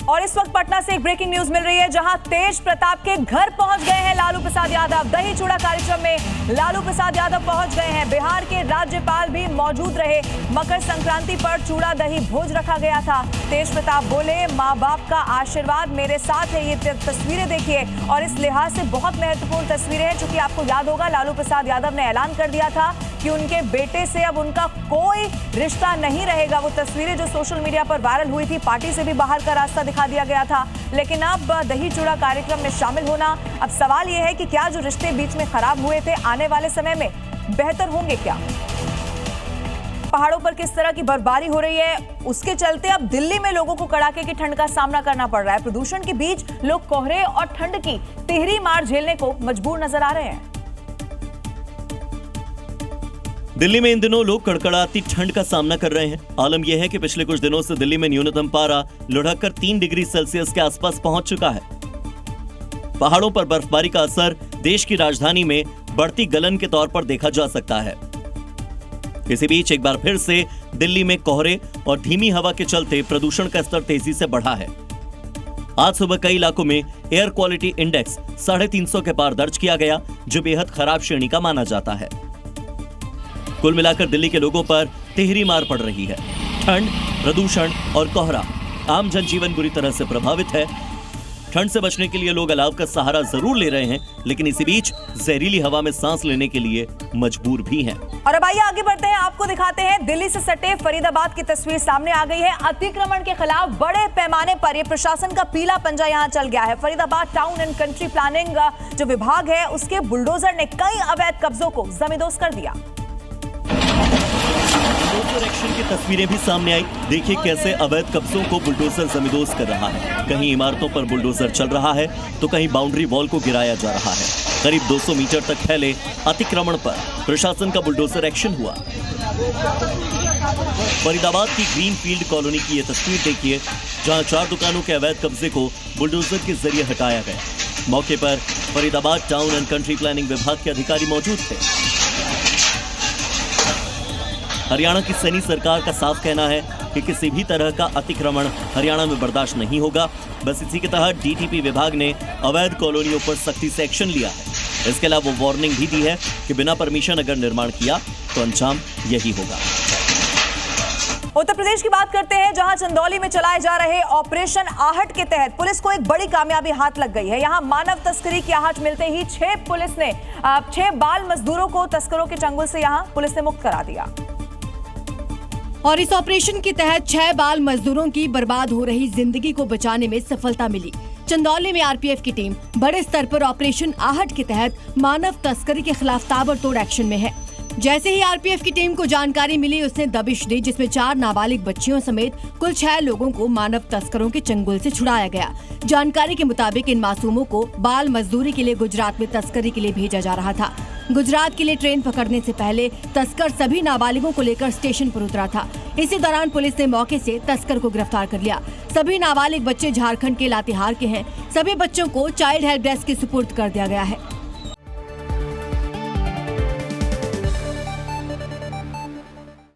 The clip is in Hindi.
और इस वक्त पटना से एक ब्रेकिंग न्यूज मिल रही है, जहां तेज प्रताप के घर पहुंच गए हैं लालू प्रसाद यादव। दही चूड़ा कार्यक्रम में लालू प्रसाद यादव पहुंच गए हैं। बिहार के राज्यपाल भी मौजूद रहे। मकर संक्रांति पर चूड़ा दही भोज रखा गया था। तेज प्रताप बोले, माँ बाप का आशीर्वाद मेरे साथ है। ये तस्वीरें देखिए, और इस लिहाज से बहुत महत्वपूर्ण तस्वीरें हैं, चूंकि आपको याद होगा लालू प्रसाद यादव ने ऐलान कर दिया था कि उनके बेटे से अब उनका कोई रिश्ता नहीं रहेगा। वो तस्वीरें जो सोशल मीडिया पर वायरल हुई थी, पार्टी से भी बाहर का रास्ता दिखा दिया गया था। लेकिन अब दही चूड़ा कार्यक्रम में शामिल होना, अब सवाल यह है कि क्या जो रिश्ते बीच में खराब हुए थे आने वाले समय में बेहतर होंगे क्या? पहाड़ों पर किस तरह की बर्फबारी हो रही है, उसके चलते अब दिल्ली में लोगों को कड़ाके की ठंड का सामना करना पड़ रहा है। प्रदूषण के बीच लोग कोहरे और ठंड की तिहरी मार झेलने को मजबूर नजर आ रहे हैं। दिल्ली में इन दिनों लोग कड़कड़ाती ठंड का सामना कर रहे हैं। आलम यह है कि पिछले कुछ दिनों से दिल्ली में न्यूनतम पारा लुढ़ककर 3 डिग्री सेल्सियस के आसपास पहुंच चुका है। पहाड़ों पर बर्फबारी का असर देश की राजधानी में बढ़ती गलन के तौर पर देखा जा सकता है। इसी बीच एक बार फिर से दिल्ली में कोहरे और धीमी हवा के चलते प्रदूषण का स्तर तेजी से बढ़ा है। आज सुबह कई इलाकों में एयर क्वालिटी इंडेक्स 350 के पार दर्ज किया गया, जो बेहद खराब श्रेणी का माना जाता है। कुल मिलाकर दिल्ली के लोगों पर तिहरी मार पड़ रही है। ठंड, प्रदूषण और कोहरा, आम जनजीवन बुरी तरह से प्रभावित है। ठंड से बचने के लिए लोग अलाव का सहारा जरूर ले रहे हैं, लेकिन इसी बीच जहरीली हवा में सांस लेने के लिए मजबूर भी हैं। और अब आइए आगे बढ़ते हैं, आपको दिखाते हैं दिल्ली से सटे फरीदाबाद की तस्वीर सामने आ गई है। अतिक्रमण के खिलाफ बड़े पैमाने पर ये प्रशासन का पीला पंजा यहां चल गया है। Faridabad town and country planning जो विभाग है, उसके बुलडोजर ने कई अवैध कब्जों को जमींदोज कर दिया। बुलडोजर एक्शन की तस्वीरें भी सामने आई। देखिए कैसे अवैध कब्जों को बुलडोजर जमींदोज कर रहा है। कहीं इमारतों पर बुलडोजर चल रहा है तो कहीं बाउंड्री वॉल को गिराया जा रहा है। करीब 200 मीटर तक फैले अतिक्रमण पर प्रशासन का बुलडोजर एक्शन हुआ। फरीदाबाद की ग्रीन फील्ड कॉलोनी की ये तस्वीर देखिए, जहां 4 दुकानों के अवैध कब्जे को बुलडोजर के जरिए हटाया गया। मौके पर Faridabad town and country planning विभाग के अधिकारी मौजूद थे। हरियाणा की सैनी सरकार का साफ कहना है कि किसी भी तरह का अतिक्रमण हरियाणा में बर्दाश्त नहीं होगा। बस इसी के तहत डीटीपी विभाग ने अवैध कॉलोनियों पर सख्ती से एक्शन लिया है। इसके अलावा वो वार्निंग भी दी है कि बिना परमिशन अगर निर्माण किया तो अंजाम यही होगा। उत्तर प्रदेश की बात करते हैं, जहां चंदौली में चलाए जा रहे ऑपरेशन आहट के तहत पुलिस को एक बड़ी कामयाबी हाथ लग गई है। यहां मानव तस्करी की आहट मिलते ही 6 बाल मजदूरों को तस्करों के चंगुल से यहां पुलिस ने मुक्त करा दिया। और इस ऑपरेशन के तहत 6 बाल मजदूरों की बर्बाद हो रही जिंदगी को बचाने में सफलता मिली। चंदौली में आरपीएफ की टीम बड़े स्तर पर ऑपरेशन आहट के तहत मानव तस्करी के खिलाफ ताबड़तोड़ एक्शन में है। जैसे ही आरपीएफ की टीम को जानकारी मिली, उसने दबिश दी, जिसमें 4 नाबालिग बच्चियों समेत कुल 6 लोगों को मानव तस्करों के चंगुल से छुड़ाया गया। जानकारी के मुताबिक इन मासूमों को बाल मजदूरी के लिए गुजरात में तस्करी के लिए भेजा जा रहा था। गुजरात के लिए ट्रेन पकड़ने से पहले तस्कर सभी नाबालिगों को लेकर स्टेशन पर उतरा था। इसी दौरान पुलिस ने मौके से तस्कर को गिरफ्तार कर लिया। सभी नाबालिग बच्चे झारखंड के लातेहार के हैं। सभी बच्चों को चाइल्ड हेल्प डेस्क के सुपुर्द कर दिया गया है।